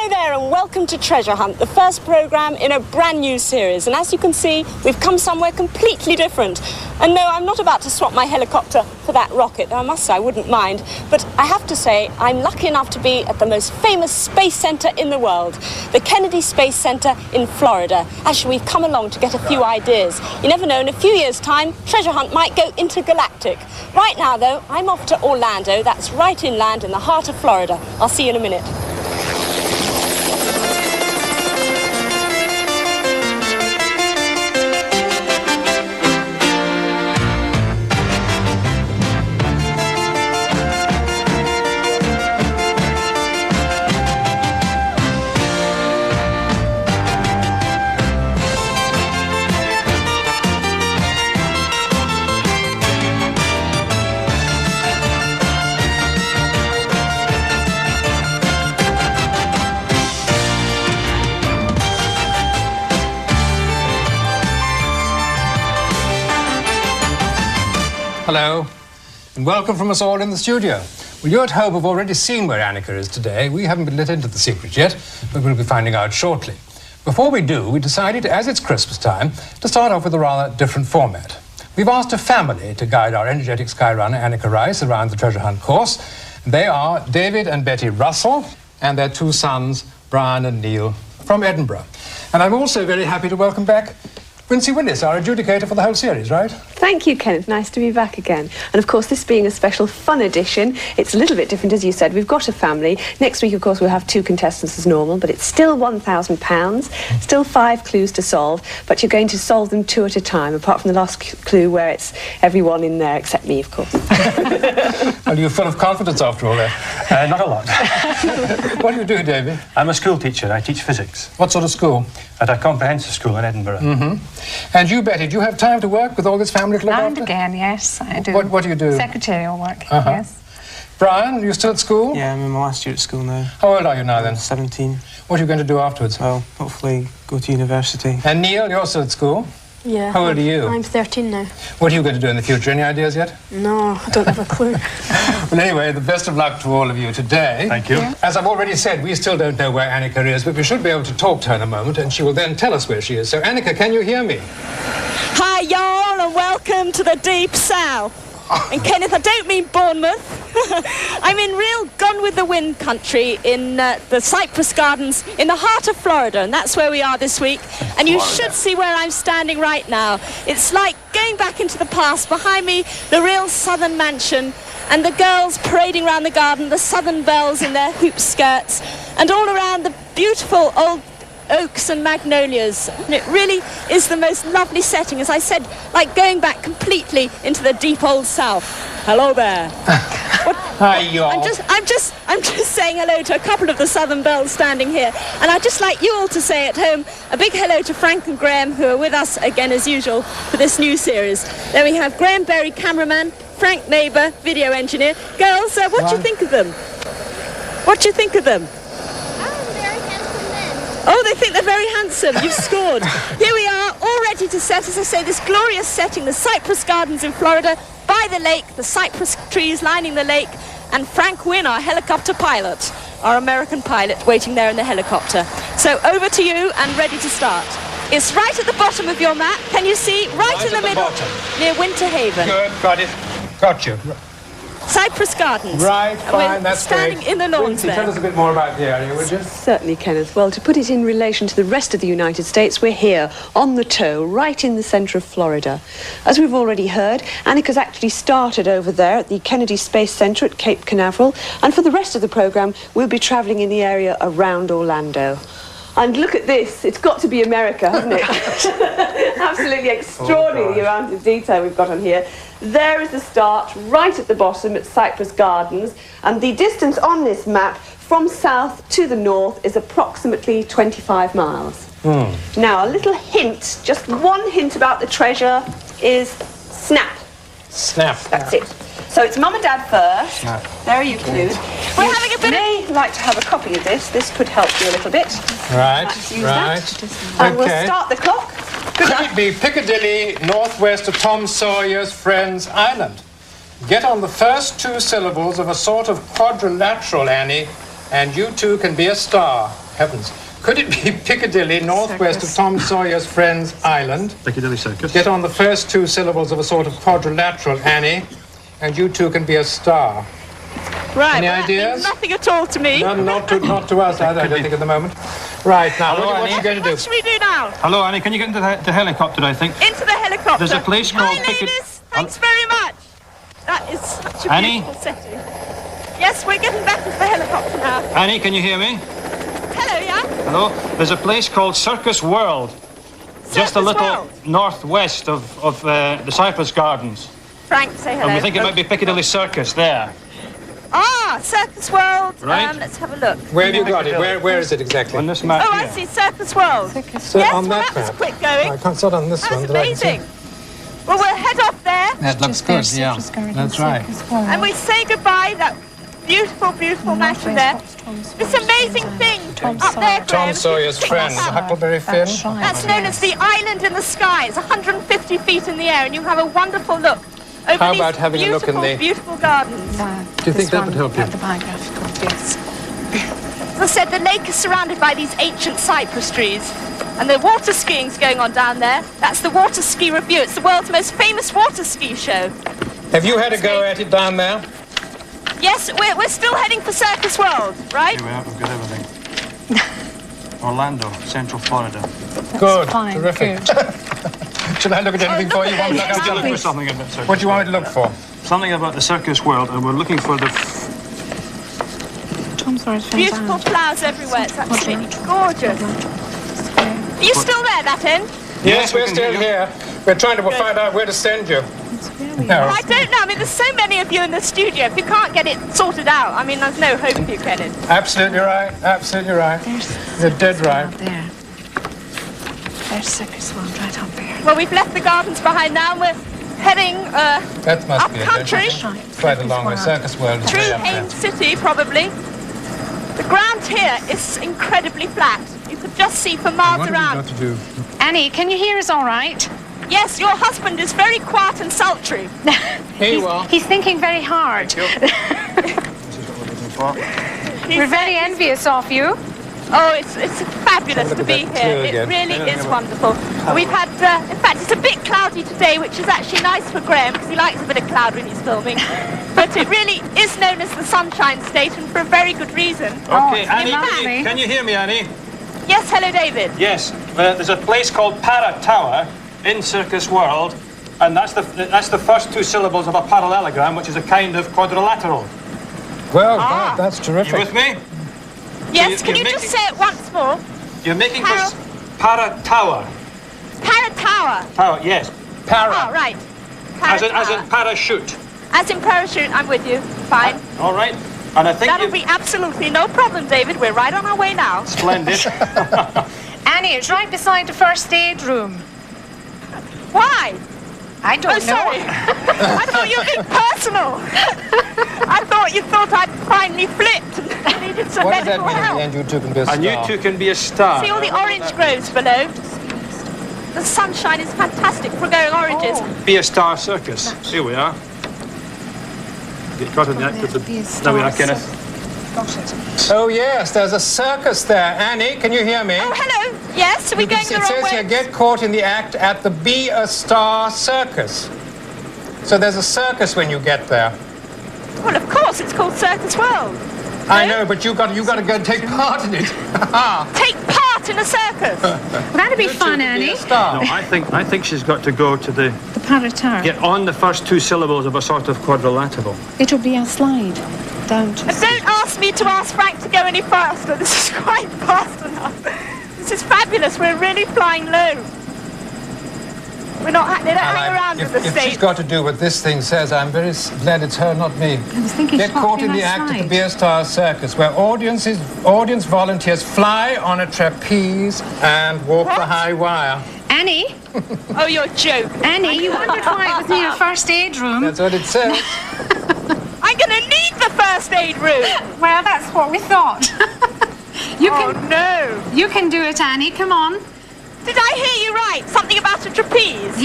Hello there and welcome to Treasure Hunt, the first programme in a brand new series. And as you can see, we've come somewhere completely different. And no, I'm not about to swap my helicopter for that rocket, though I must say I wouldn't mind. But I have to say, I'm lucky enough to be at the most famous space centre in the world, the Kennedy Space Centre in Florida. Actually, we've come along to get a few ideas. You never know, in a few years' time, Treasure Hunt might go intergalactic. Right now, though, I'm off to Orlando. That's right inland in the heart of Florida. I'll see you in a minute. Hello, and welcome from us all in the studio. Well, you at home have already seen where Annika is today. We haven't been let into the secret yet, but we'll be finding out shortly. Before we do, we decided, as it's Christmas time, to start off with a rather different format. We've asked a family to guide our energetic skyrunner, Annika Rice, around the treasure hunt course. They are David and Betty Russell, and their two sons, Brian and Neil, from Edinburgh. And I'm also very happy to welcome back Quincy Willis, our adjudicator for the whole series, right? Thank you, Kenneth. Nice to be back again. And of course, this being a special fun edition, it's a little bit different, as you said. We've got a family. Next week, of course, we'll have 2 contestants as normal, but it's still £1,000, still 5 clues to solve, but you're going to solve them 2 at a time, apart from the last clue where it's everyone in there except me, of course. Well, you're full of confidence after all that. Not a lot. What do you do, Davy? I'm a school teacher. I teach physics. What sort of school? At a comprehensive school in Edinburgh. Mm-hmm. And you, Betty, do you have time to work with all this family to look And after? again, yes, I do. What do you do? Secretarial work, yes. Brian, you still at school? Yeah, I'm in my last year at school now. How old are you now, then? 17. What are you going to do afterwards? Well, hopefully go to university. And Neil, you're still at school? Yeah. How old are you? I'm 13 now. What are you going to do in the future? Any ideas yet? No, I don't have a clue. Well, anyway, the best of luck to all of you today. Thank you. As I've already said, we still don't know where Annika is, but we should be able to talk to her in a moment, and she will then tell us where she is. So, Annika, can you hear me? Hi, y'all, and welcome to the Deep South. And Kenneth, I don't mean Bournemouth. I'm in real Gone with the Wind country in the Cypress Gardens in the heart of Florida, and that's where we are this week. And you should see where I'm standing right now. It's like going back into the past. Behind me, the real southern mansion, and the girls parading around the garden, the southern belles in their hoop skirts, and all around the beautiful old oaks and magnolias. And it really is the most lovely setting, as I said, like going back completely into the deep old south. Hello there. Hi, y'all. I'm just saying hello to a couple of the southern belles standing here, and I'd just like you all to say at home a big hello to Frank and Graham, who are with us again as usual for this new series. Then we have Graham Berry, cameraman, Frank Neighbour, video engineer. Girls, what do you think of them? What do you think of them? Oh, they think they're very handsome. You've scored. Here we are, all ready to set, as I say, this glorious setting, the Cypress Gardens in Florida, by the lake, the cypress trees lining the lake, and Frank Wynne, our helicopter pilot, our American pilot, waiting there in the helicopter. So over to you and ready to start. It's right at the bottom of your map. Can you see? Right in the middle, near Winter Haven. Good, got it. Got you. Cypress Gardens. Right, fine, that's standing great. in the lawns Quincy, there. tell us a bit more about the area, would you? Certainly, Kenneth. Well, to put it in relation to the rest of the United States, we're here, on the toe, right in the centre of Florida. As we've already heard, Annika's actually started over there at the Kennedy Space Centre at Cape Canaveral, and for the rest of the programme, we'll be travelling in the area around Orlando. And look at this. It's got to be America, hasn't it? Absolutely extraordinary, the amount of detail we've got on here. There is the start, right at the bottom at Cypress Gardens. And the distance on this map from south to the north is approximately 25 miles. Now, a little hint, just one hint about the treasure is snap. Snap. That's it. So it's Mum and Dad first. There are your clues. We're having a bit may like to have a copy of this. This could help you a little bit. Right, Let's use right. that. And we'll start the clock. Good Could luck. it be Piccadilly, northwest of Tom Sawyer's Friends Island? Get on the first 2 syllables of a sort of quadrilateral, Annie, and you too can be a star. heavens. Could it be Piccadilly, northwest of Tom Sawyer's Friends Island? Piccadilly Circus. Get on the first two syllables of a sort of quadrilateral, Annie, and you two can be a star. Right. Any well, that ideas? means nothing at all to me. No, not to us either, I don't think, at the moment. Right, now, Hello, what are Annie. you going to do? What should we do now? Hello, Annie. Can you get into the helicopter, I think? Into the helicopter. There's a place called Hi, Piccad- ladies. Thanks very much. That is such a Annie? beautiful setting. Yes, we're getting back into the helicopter now. Annie, can you hear me? Hello, yeah? Hello. There's a place called Circus World, just a Circus little World. northwest of the Cypress Gardens. Frank, say hello. And we think it might be Piccadilly Circus there. Ah, Circus World. Right. Let's have a look. Where have you got it? Where is it exactly? On this map Oh, here. I see. Circus World. So yes, on well, that that was map. quick going. I can't start on this That one. was that I can see. amazing. Well, we'll head off there That looks good, yeah. That's right. and we say goodbye. That beautiful, beautiful mansion there. This amazing thing up there, Graham. Tom Sawyer's Pick Friend, that up. Huckleberry Finn. That's known as the Island in the Sky. It's 150 feet in the air, and you have a wonderful look over How these about having a look in beautiful, the- beautiful gardens. Do you think that would help you? The biographical, yes. As I said, the lake is surrounded by these ancient cypress trees, and the water skiing's going on down there. That's the Water Ski Review. It's the world's most famous water ski show. Have you had a go at it down there? Yes, we're still heading for Circus World, right? Here we are. We've got everything. Orlando, Central Florida. Good, fine, terrific. Should I look at anything for you? Want me to look Yes, at Look it? for something about Circus What do you want me to World. look for? Something about the Circus World, and we're looking for the... Tom Sawyer's Friends Beautiful Island. flowers everywhere. It's absolutely gorgeous. Are you still there, that end? Yes, we we're can still hear you. here. We're trying to find out where to send you. Well, I don't know. I mean, there's so many of you in the studio. If you can't get it sorted out, I mean, there's no hope for you, Kenneth. Absolutely right. Absolutely right. There's You're dead Circus right. World there. There's Circus World right up there. Well, we've left the gardens behind now, and we're heading That must up be it. country don't you think? Quite a long way. Circus World is through way up there. Haines City, probably. The ground here is incredibly flat. You could just see for miles What have you around. got to do? Annie, can you hear us all right? Yes, your husband is very quiet and sultry. Here you are. He's thinking very hard. This is what we're looking for. We're very envious of you. Oh, it's fabulous Look to at be that here. clue It again. really is wonderful. We've had, in fact, it's a bit cloudy today, which is actually nice for Graham because he likes a bit of cloud when he's filming. But it really is known as the Sunshine State, and for a very good reason. Okay, it's Annie, lovely. can you hear me, Annie? Yes, hello, David. Yes. There's a place called Para Tower in Circus World, and that's the first two syllables of a parallelogram, which is a kind of quadrilateral. Well, Ah. that's You terrific. with me? Yes, you- can you're you just making- say it once more? You're making Para- this Para Tower. Para Tower. Tower, yes. Para. Oh, right. Para As in Tower. parachute. As in parachute, I'm with you. Fine. All right. And I think That'll you've... be absolutely no problem, David. We're right on our way now. Splendid. Annie, it's right beside the first aid room. Why? I don't Oh, sorry. I thought you were being personal. I thought you thought I'd finally flipped and needed some What does that medical mean in the help. end? You two can be a star. And you two can be a star. See all the orange groves below? The sunshine is fantastic for growing oranges. Be a star circus. Here we are. Get caught in the act of the... Be a There we are, star Kenneth. Got it. Oh, yes, there's a circus there. Annie, can you hear me? Oh, hello. Yes, are we going the It wrong says way? here, get caught in the act at the Be a Star Circus. So there's a circus when you get there. Well, of course, it's called Circus World. I know, but you got to go and take part in it. Take part in a circus. That'd be You two fun, can be Annie. a star. No, I think she's got to go to the... The Para Tower. Get on the first two syllables of a sort of quadrilateral. It'll be a slide down to... Don't ask me to ask Frank to go any faster. This is quite fast enough. This is fabulous. We're really flying low. They don't hang around with the If state. she's got to do what this thing says, I'm very glad it's her, not me. I was thinking Get she's got caught to in be the that act at the slide. Beer Star Circus, where audience volunteers fly on a trapeze and walk the What? high wire. Annie, Oh, you're joking. Annie, you wondered why it was near a first aid room. That's what it says. I'm going to need the first aid room. Well, that's what we thought. Oh, no. You can do it, Annie. Come on. Did I hear you right? Something about a trapeze?